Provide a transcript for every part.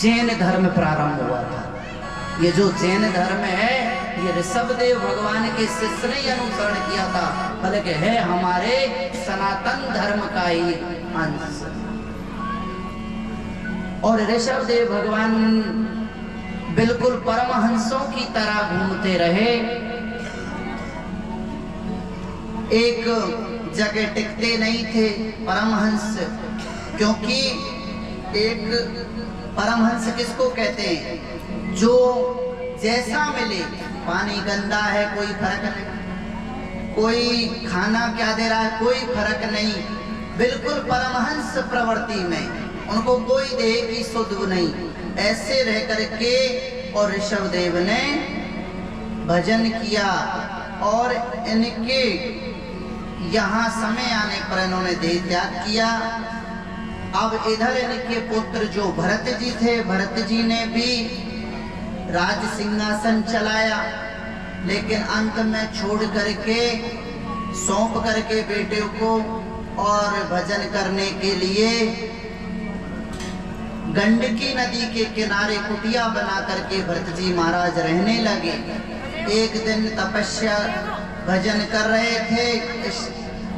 जैन धर्म प्रारंभ हुआ था। ये जो जैन धर्म है ये ऋषभदेव भगवान के शिष्य ने अनुसरण किया था, बल्कि है हमारे सनातन धर्म का ही अंश। और ऋषभदेव भगवान बिल्कुल परमहंसों की तरह घूमते रहे, एक जगह टिकते नहीं थे परमहंस। क्योंकि एक परमहंस किसको कहते हैं? जो जैसा मिले, पानी गंदा है कोई फर्क नहीं, कोई खाना क्या दे रहा है कोई फर्क नहीं, बिल्कुल परमहंस प्रवृत्ति में, उनको कोई देह की सुध नहीं, ऐसे रह करके। और ऋषभदेव ने भजन किया और इनके यहाँ समय आने पर इन्होंने देह त्याग किया। अब इधर इनके पुत्र जो भरत जी थे, भरत जी ने भी राज सिंहासन चलाया, लेकिन अंत में छोड़ करके सौंप करके बेटे को और भजन करने के लिए गंडकी नदी के किनारे कुटिया बना करके भरत जी महाराज रहने लगे। एक दिन तपस्या भजन कर रहे थे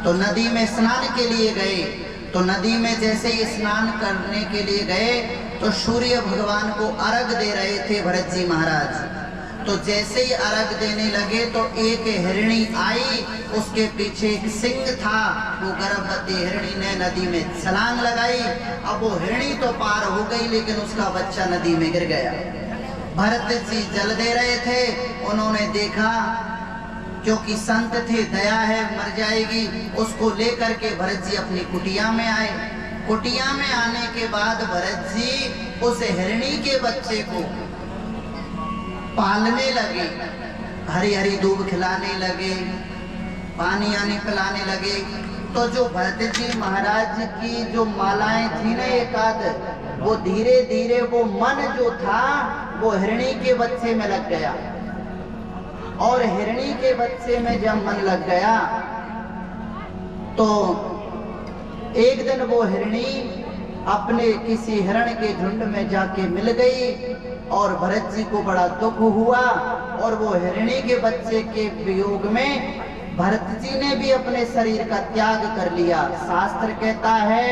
तो नदी में स्नान के लिए गए। तो नदी में जैसे ही स्नान करने के लिए गए तो सूर्य भगवान को अर्घ दे रहे थे भरत जी महाराज। तो जैसे ही अर्घ देने लगे तो एक हिरणी आई, उसके पीछे एक सिंह था, वो गर्भवती हिरणी ने नदी में छलांग लगाई। अब वो हिरणी तो पार हो गई लेकिन उसका बच्चा नदी में गिर गया। भरत जी जल दे रहे थे, उन्होंने देखा, क्योंकि संत थे, दया है मर जाएगी, उसको लेकर के भरत जी अपनी कुटिया में आए। कुटिया में आने के बाद भरत जी उस हिरणी के बच्चे को पालने लगे, हरी हरी दूब खिलाने लगे, पानी आने पिलाने लगे। तो जो भरत जी महाराज की जो मालाएं थी ना एकाध, वो धीरे धीरे वो मन जो था वो हिरणी के बच्चे में लग गया। और हिरणी के बच्चे में जब मन लग गया तो एक दिन वो हिरणी अपने किसी हिरण के झुंड में जाके मिल गई और भरत जी को बड़ा दुख हुआ। और वो हिरणी के बच्चे के वियोग में भरत जी ने भी अपने शरीर का त्याग कर लिया। शास्त्र कहता है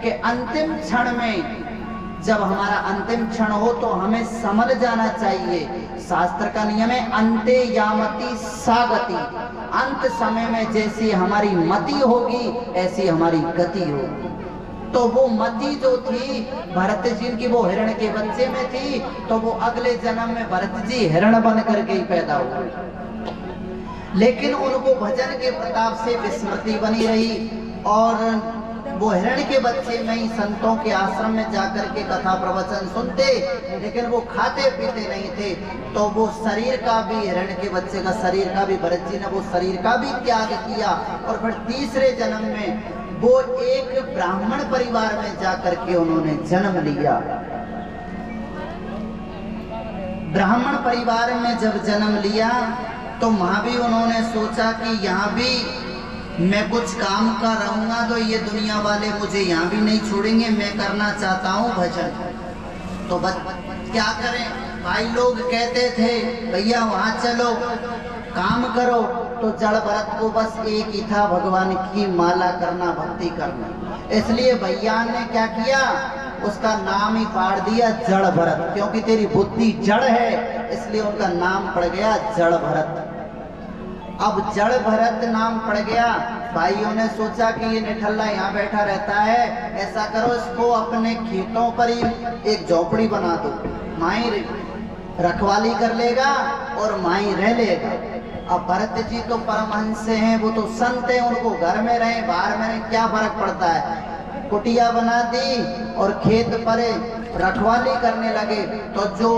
कि अंतिम क्षण में, जब हमारा अंतिम क्षण हो तो हमें समझ जाना चाहिए। शास्त्र का नियम है अंते यामति सागति, अंत समय में जैसी हमारी मति होगी ऐसी हमारी गति होगी। तो वो मति जो थी भरत जी की वो हिरण के बच्चे में थी, तो वो अगले जन्म में भरत जी हिरण बन करके ही पैदा हुए। लेकिन उनको भजन के प्रताप से विस्मृति बनी रही और वो हिरण के बच्चे में ही संतों के आश्रम में जाकर के कथा प्रवचन सुनते, लेकिन वो खाते पीते नहीं थे। तो वो शरीर का भी, हिरण के बच्चे का शरीर का भी भरत जी ने वो शरीर का भी त्याग किया। और फिर तीसरे जन्म में वो एक ब्राह्मण परिवार में जाकर के उन्होंने जन्म लिया। ब्राह्मण परिवार में जब जन्म लिया तो वहां भी उन्होंने सोचा कि यहाँ भी मैं कुछ काम कर रहूंगा तो ये दुनिया वाले मुझे यहाँ भी नहीं छोड़ेंगे, मैं करना चाहता हूँ भजन। तो क्या करें, भाई लोग कहते थे भैया वहां चलो काम करो, तो जड़ भरत को बस एक ही था, भगवान की माला करना, भक्ति करना। इसलिए भैया ने क्या किया, उसका नाम ही पाड़ दिया जड़ भरत। क्योंकि तेरी बुद्धि जड़ है इसलिए उनका नाम पड़ गया जड़ भरत। अब जड़ भरत नाम पड़ गया। भाइयों ने सोचा कि ये निठल्ला यहाँ बैठा रहता है, ऐसा करो इसको अपने खेतों पर ही एक झोपड़ी बना दो, माई रखवाली कर लेगा और माई रह लेगा। अब भरत जी तो परमहंस हैं, वो तो संत हैं, उनको घर में रहे बाहर में रहे क्या फर्क पड़ता है। कुटिया बना दी और खेत पर रखवाली करने लगे। तो जो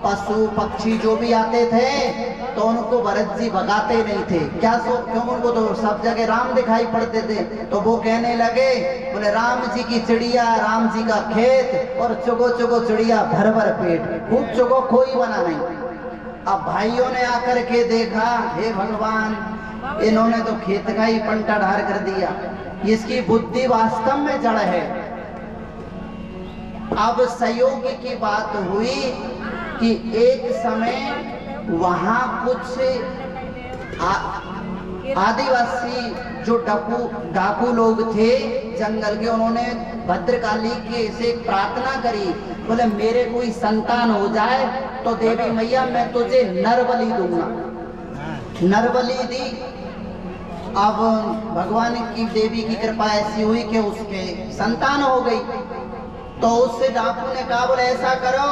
पशु पक्षी जो भी आते थे तो उनको भरत जी भगाते नहीं थे। क्यों, उनको तो सब जगह राम दिखाई पड़ते थे। तो वो कहने लगे, बोले राम जी की चिड़िया, राम जी का खेत, और चुगो चुगो चिड़िया भर भर पेट, खूब चुगो कोई बना नहीं। अब भाइयों ने आकर के देखा, हे भगवान, इन्होंने तो खेत का ही पंटा ढार कर दिया, इसकी बुद्धि वास्तव में जड़ है। अब संयोग की बात हुई कि एक समय वहां कुछ आदिवासी जो डाकू लोग थे जंगल के, उन्होंने भद्रकाली के से प्रार्थना करी, बोले मेरे कोई संतान हो जाए तो देवी मैया मैं तुझे नरबली दूंगा। नरबली दी। अब भगवान की देवी की कृपा ऐसी हुई कि उसके संतान हो गई। तो उससे डाकू ने कहा, बोले ऐसा करो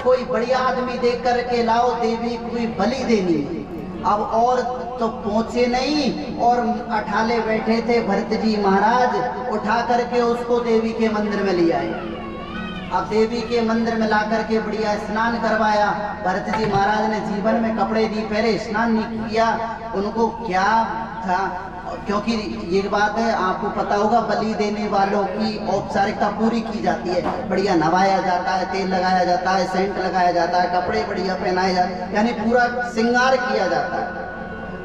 कोई बढ़िया आदमी देख करके लाओ, देवी कोई बलि देनी। अब और तो पहुंचे नहीं और अठाले बैठे थे भरत जी महाराज, उठा करके उसको देवी के मंदिर में ले आए। अब देवी के मंदिर में ला करके बढ़िया स्नान करवाया। भरत जी महाराज ने जीवन में कपड़े दी पहले, स्नान नहीं किया। उनको क्या था, क्योंकि ये बात है आपको पता होगा, बलि देने वालों की औपचारिकता पूरी की जाती है। बढ़िया नवाया जाता है, तेल लगाया जाता है, सेंट लगाया जाता है, कपड़े बढ़िया पहनाए जाते हैं, यानी पूरा श्रृंगार किया जाता है।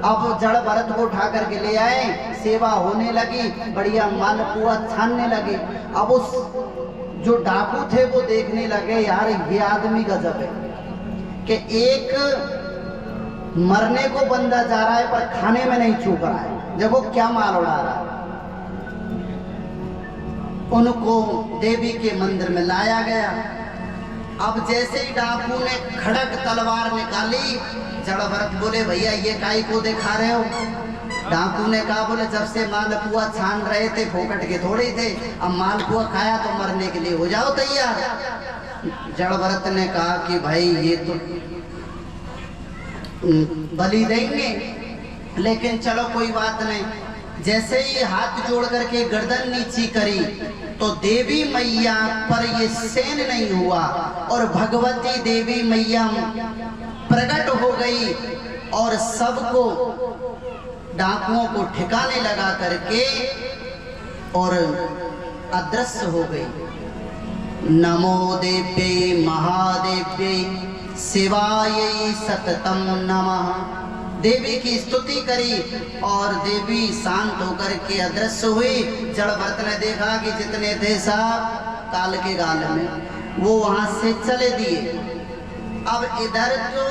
अब जड़ भरत को उठा करके ले आए, सेवा होने लगी, बढ़िया मालपुआ छानने लगे। अब उस जो डाकू थे वो देखने लगे, यार ये आदमी गजब है कि एक मरने को बंदा जा रहा है पर खाने में नहीं चूक रहा है, देखो क्या माल उड़ा रहा है। उनको देवी के मंदिर में लाया गया। अब जैसे ही डाकू ने खड़क तलवार निकाली, जड़ भरत बोले भैया ये काई को दिखा रहे हो? डाकू ने कहा, बोले जब से मालपुआ छान रहे थे फोकट के थोड़े थे, अब मालपुआ खाया तो मरने के लिए हो जाओ तैयार। जड़ भरत ने कहा कि भाई ये तो बलि देंगे, लेकिन चलो कोई बात नहीं। जैसे ही हाथ जोड़ करके गर्दन नीची करी तो देवी मैया पर ये सेन नहीं हुआ और भगवती देवी मैया प्रकट हो गई और सबको डाकुओं को ठिकाने लगा करके और अदृश्य हो गई। नमो देव्यै महादेव्यै शिवायै सततम नमः। देवी की स्तुति करी और देवी शांत होकर के अदृश्य हुई। जड़ भरत ने देखा कि जितने थे सब काल के गाल में, वो वहां से चले दिए। अब इधर तो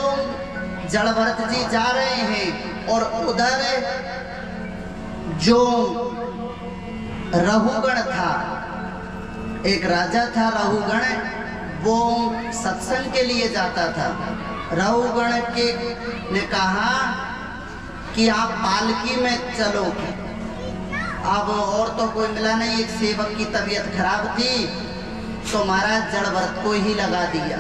जड़ भरत जी जा रहे हैं और उधर जो रहुगण था, एक राजा था रहुगण, वो सत्संग के लिए जाता था। रहुगण के ने कहा कि आप पालकी में चलो। अब और तो कोई मिला नहीं, एक सेवक की तबीयत खराब थी तो महाराज जड़ भरत को ही लगा दिया।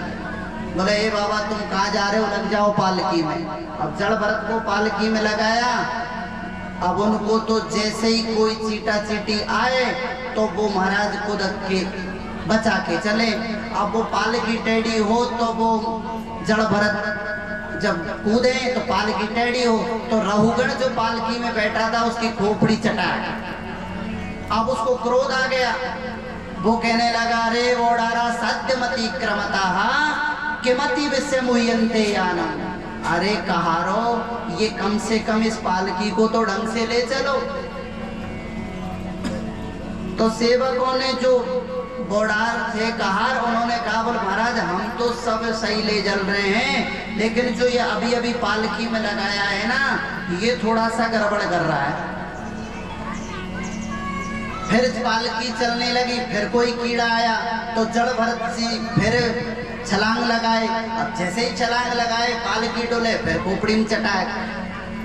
बोले ए बाबा तुम कहाँ जा रहे हो, लग जाओ पालकी में। अब जड़ भरत को पालकी में लगाया। अब उनको तो जैसे ही कोई चीटा चीटी आए तो वो महाराज को धक्के के बचा के चले। अब वो पालकी टेढ़ी हो तो वो जड़ भरत जब कूदे तो पालकी टेढ़ी हो तो रहुगण जो पालकी में बैठा था उसकी खोपड़ी चटा। अब उसको क्रोध आ गया, वो कहने लगा रे वोडारा साध्यमति क्रमता किमति विषय मुह्यंते यानम। अरे कहारो ये कम से कम इस पालकी को तो ढंग से ले चलो। तो सेवकों ने जो बोडार थे कहार, उन्होंने कहा बोल महाराज हम तो सब सही ले चल रहे हैं, लेकिन जो ये अभी अभी पालकी में लगाया है ना ये थोड़ा सा गड़बड़ कर रहा है। फिर पालकी चलने लगी, फिर कोई कीड़ा आया तो जड़ भरत जी फिर छलांग लगाए। अब जैसे ही छलांग लगाए पालकी डोले, फिर खोपड़ी में चटाए।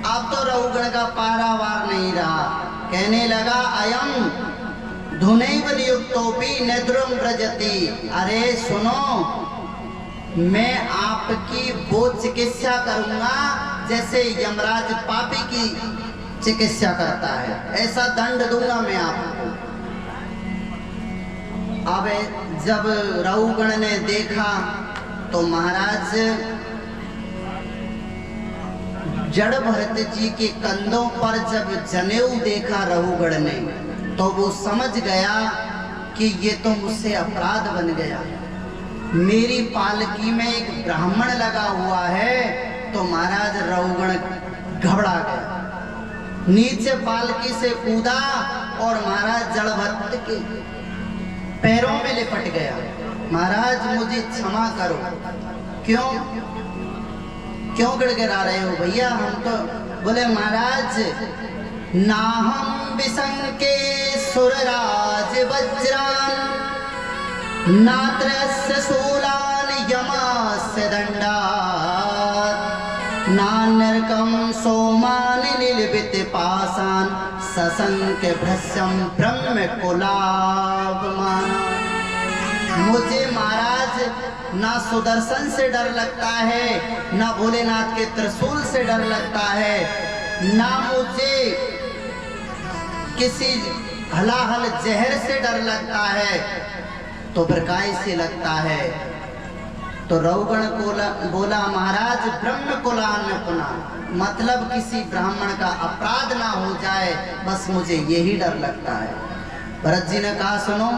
अब तो रहुगण का पारावार नहीं रहा, कहने लगा अयम धुनैव युक्तोपि नेद्रुम व्रजति। अरे सुनो, मैं आपकी वो चिकित्सा करूंगा जैसे यमराज पापी की चिकित्सा करता है, ऐसा दंड दूंगा मैं आपको। अब जब रहुगण ने देखा तो महाराज जड़ भरत जी के कंधों पर जब जनेऊ देखा रहुगण ने तो वो समझ गया कि ये तो मुझसे अपराध बन गया। मेरी पालकी में एक ब्राह्मण लगा हुआ है। तो महाराज रहुगण घबरा गया, नीचे पालकी से कूदा और महाराज जड़ भरत के पैरों में लिपट गया। महाराज मुझे क्षमा करो। क्यों क्यों गिड़गिड़ा रहे हो भैया? हम तो बोले महाराज ना हम विशंके सुरराज वज्रान नात्रस्य शूलान यमस्य दंडात् नान्यर्कं सोमान निलबित पाषाण सशंक भृश्यम ब्रह्म कुलाभमान। मुझे महाराज ना सुदर्शन से डर लगता है, ना भोलेनाथ के त्रिशूल से डर लगता है, ना मुझे किसी हलाहल जहर से डर लगता है, तो फिर काय से लगता है? तो रहुगण बोला महाराज ब्रह्म कुलान पुना, मतलब किसी ब्राह्मण का अपराध ना हो जाए, बस मुझे यही डर लगता है। भरत जी ने कहा सुनो,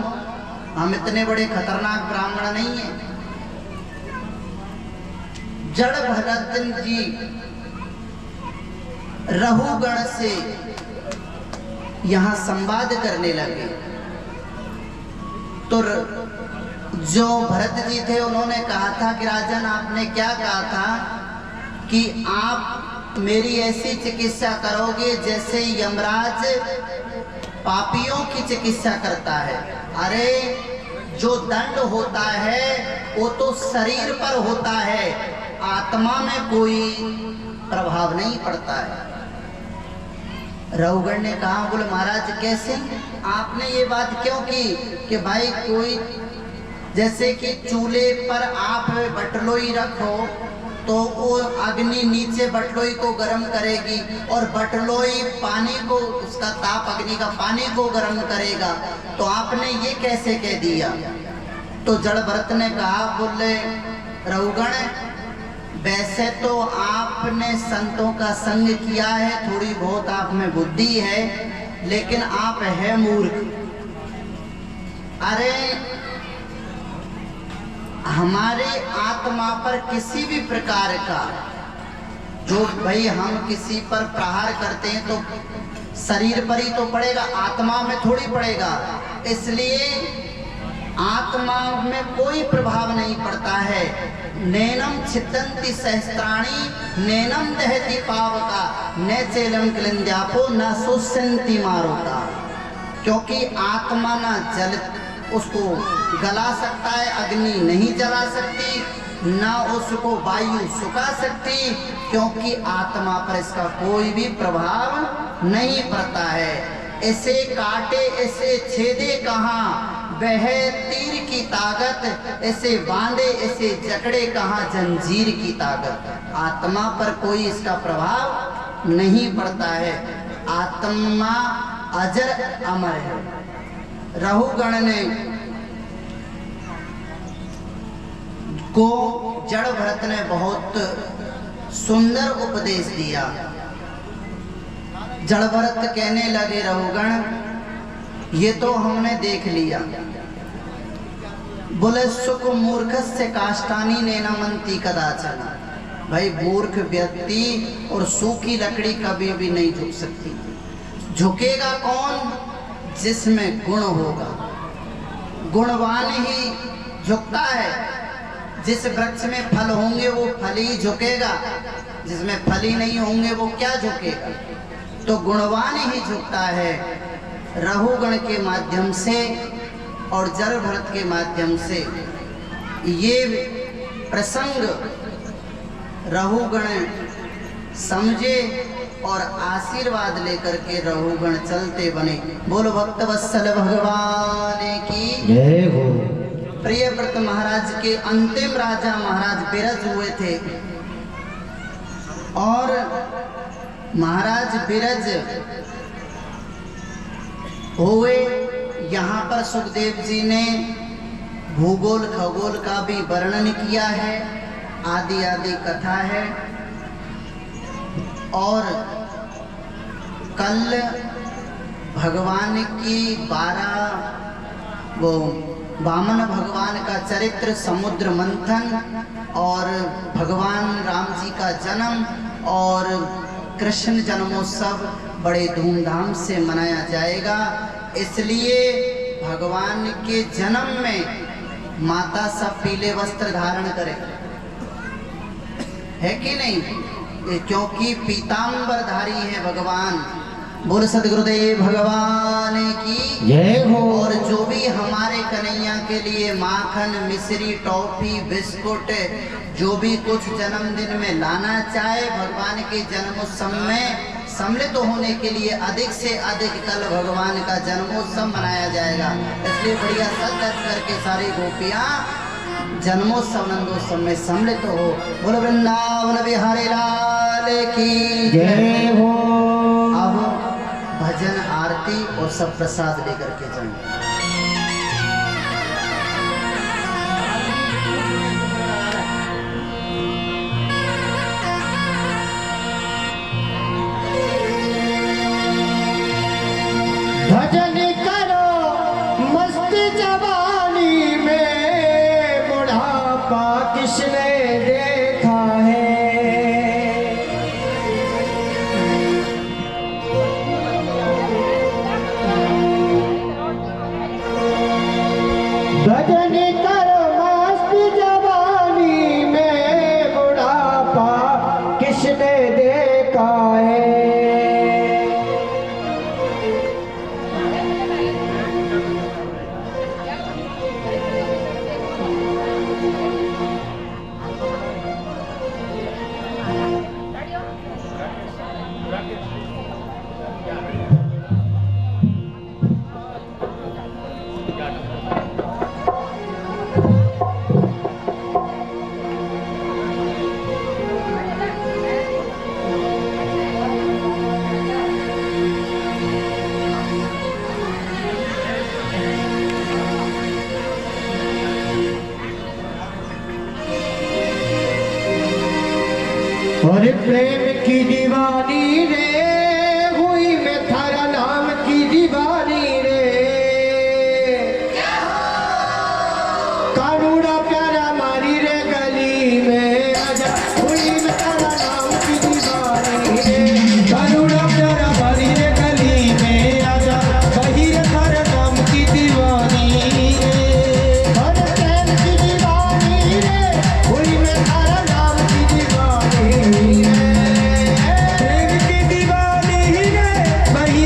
हम इतने बड़े खतरनाक ब्राह्मण नहीं हैं। जड़ भरत जी रहुगण से यहां संवाद करने लगे। तो जो भरत जी थे उन्होंने कहा था कि राजन आपने क्या कहा था कि आप मेरी ऐसी चिकित्सा करोगे जैसे यमराज पापियों की चिकित्सा करता है। अरे जो दंड होता है वो तो शरीर पर होता है, आत्मा में कोई प्रभाव नहीं पड़ता है। रहुगण ने कहा बोले महाराज कैसे आपने ये बात क्यों की कि भाई कोई जैसे कि चूल्हे पर आप बटलोई रखो तो वो अग्नि नीचे बटलोई को गर्म करेगी और बटलोई पानी को, उसका ताप अग्नि का पानी को गर्म करेगा, तो आपने ये कैसे कह दिया? तो जड़ भरत ने कहा बोले रहुगण वैसे तो आपने संतों का संग किया है, थोड़ी बहुत आप में बुद्धि है, लेकिन आप है मूर्ख। अरे हमारे आत्मा पर किसी भी प्रकार का जो भाई हम किसी पर प्रहार करते हैं तो शरीर पर ही तो पड़ेगा, आत्मा में थोड़ी पड़ेगा। इसलिए आत्मा में कोई प्रभाव नहीं पड़ता है। नैनम छिदन्ति सहस्त्राणी नैनम दहति पावका न चेलम क्लिंद्यापो न सुसंति मारोका। क्योंकि आत्मा ना जल उसको गला सकता है, अग्नि नहीं जला सकती, ना उसको वायु सुखा सकती, क्योंकि आत्मा पर इसका कोई भी प्रभाव नहीं पड़ता है। ऐसे काटे ऐसे छेदे कहाँ वह तीर की ताकत, ऐसे बांधे ऐसे जकड़े कहाँ जंजीर की ताकत। आत्मा पर कोई इसका प्रभाव नहीं पड़ता है। आत्मा अजर अमर है। रहुगण ने को जड़ भरत ने बहुत सुंदर उपदेश दिया। जड़ भरत कहने लगे रहुगण ये तो हमने देख लिया। बोले सुख मूर्खस्य काष्ठानी नैनमन्ति कदाचन। भाई मूर्ख व्यक्ति और सूखी लकड़ी कभी भी नहीं झुक सकती। झुकेगा कौन? जिसमें गुण होगा, गुणवान ही झुकता है। जिस वृक्ष में फल होंगे वो फल ही झुकेगा, जिसमें फल ही नहीं होंगे वो क्या झुकेगा? तो गुणवान ही झुकता है। रहुगण के माध्यम से और जड़ भरत के माध्यम से ये प्रसंग रहुगण समझे और आशीर्वाद लेकर के रहुगण चलते बने। बोलो भक्त वत्सल भगवान की जय हो। प्रियव्रत महाराज के अंतिम राजा महाराज बिरज हुए थे और महाराज बिरज हुए। यहाँ पर सुखदेव जी ने भूगोल खगोल का भी वर्णन किया है, आदि आदि कथा है। और कल भगवान की 12 वो वामन भगवान का चरित्र, समुद्र मंथन और भगवान राम जी का जन्म और कृष्ण जन्मोत्सव बड़े धूमधाम से मनाया जाएगा। इसलिए भगवान के जन्म में माता सब पीले वस्त्र धारण करे, है कि नहीं? क्योंकि पीतांबरधारी है भगवान। बोल सदगुरुदेव भगवान की जय हो। और जो भी हमारे कन्हैया के लिए माखन, मिश्री, टॉफी, बिस्कुट जो भी कुछ जन्मदिन में लाना चाहे, भगवान के जन्मोत्सव में सम्मिलित होने के लिए अधिक से अधिक कल भगवान का जन्मोत्सव मनाया जाएगा। इसलिए बढ़िया सज धज करके सारी गोपियां जन्मोत्सव नंदोत्सव में सम्मिलित हो। बोलो वृंदावन बिहारी लाल की जय हो। अब भजन आरती और सब प्रसाद लेकर के जाएंगे। भजन करो मस्त जवानी में, बुढ़ापा किसने देखा है। भजन करो मस्त जवानी में, बुढ़ापा किसने देखा है। और प्रेम की दीवानी रे हुई, मैं थारा नाम की दीवानी रे। कानूड़ा प्यारा मारी रे गली में, आजा हुई मैं थारा नाम की दीवानी रे। कानूड़ा प्यारा मारी रे गली में, आजा वही रे थारा नाम की दीवानी रे। और प्रेम की दीवानी रे हुई, मैं थारा नाम की दीवानी। प्रेम की दीवानी रे वही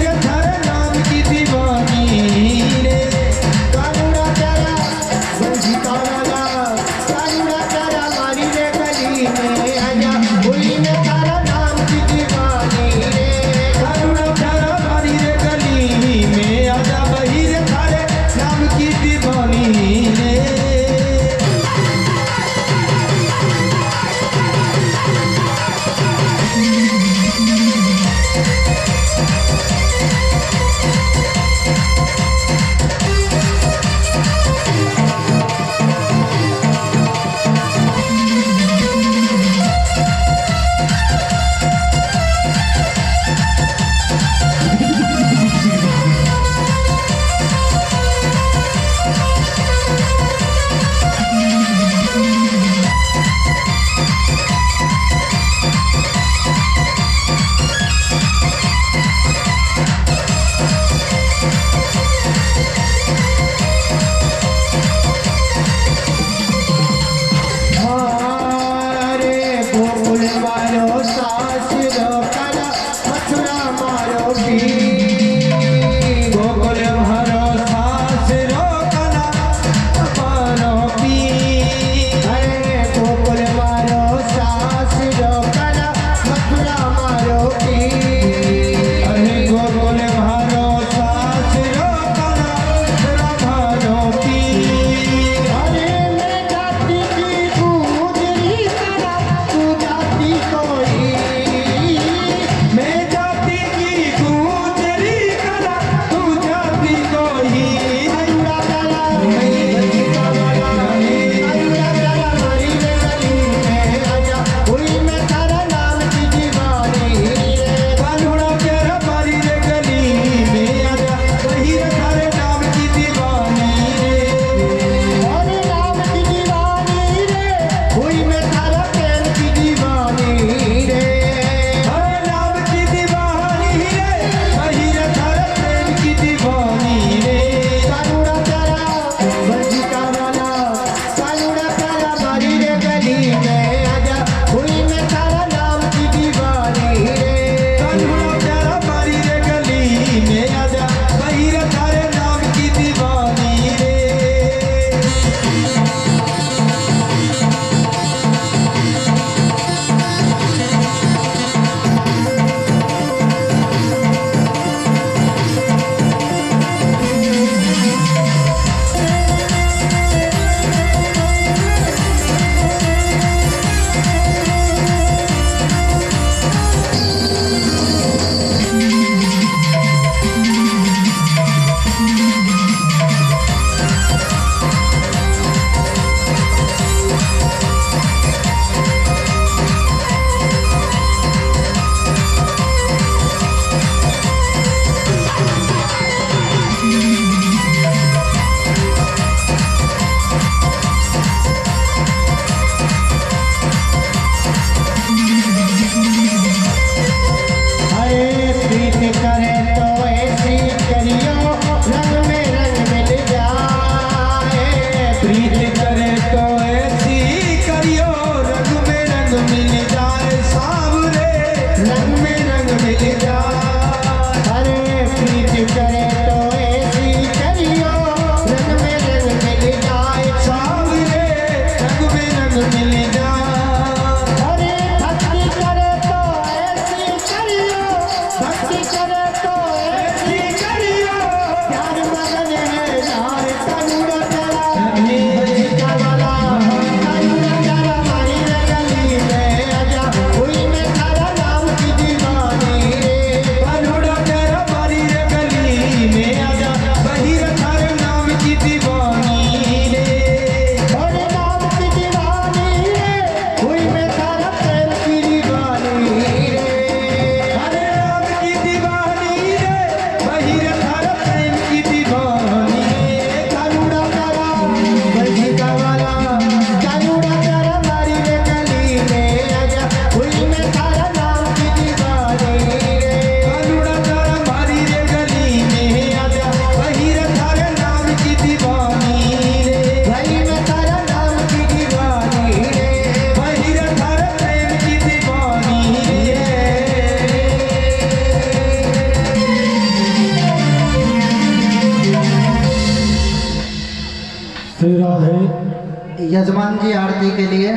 यजमान जी आरती के लिए।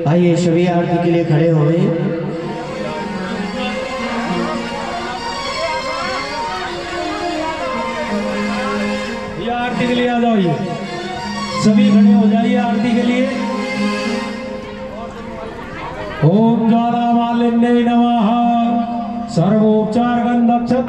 आइए सभी आरती के लिए खड़े हो गए। आरती के लिए आ जाइए, सभी खड़े हो जाइए आरती के लिए। ओम ज्वाला मालिन्ये नमः। सर्वोपचार गंधक्षत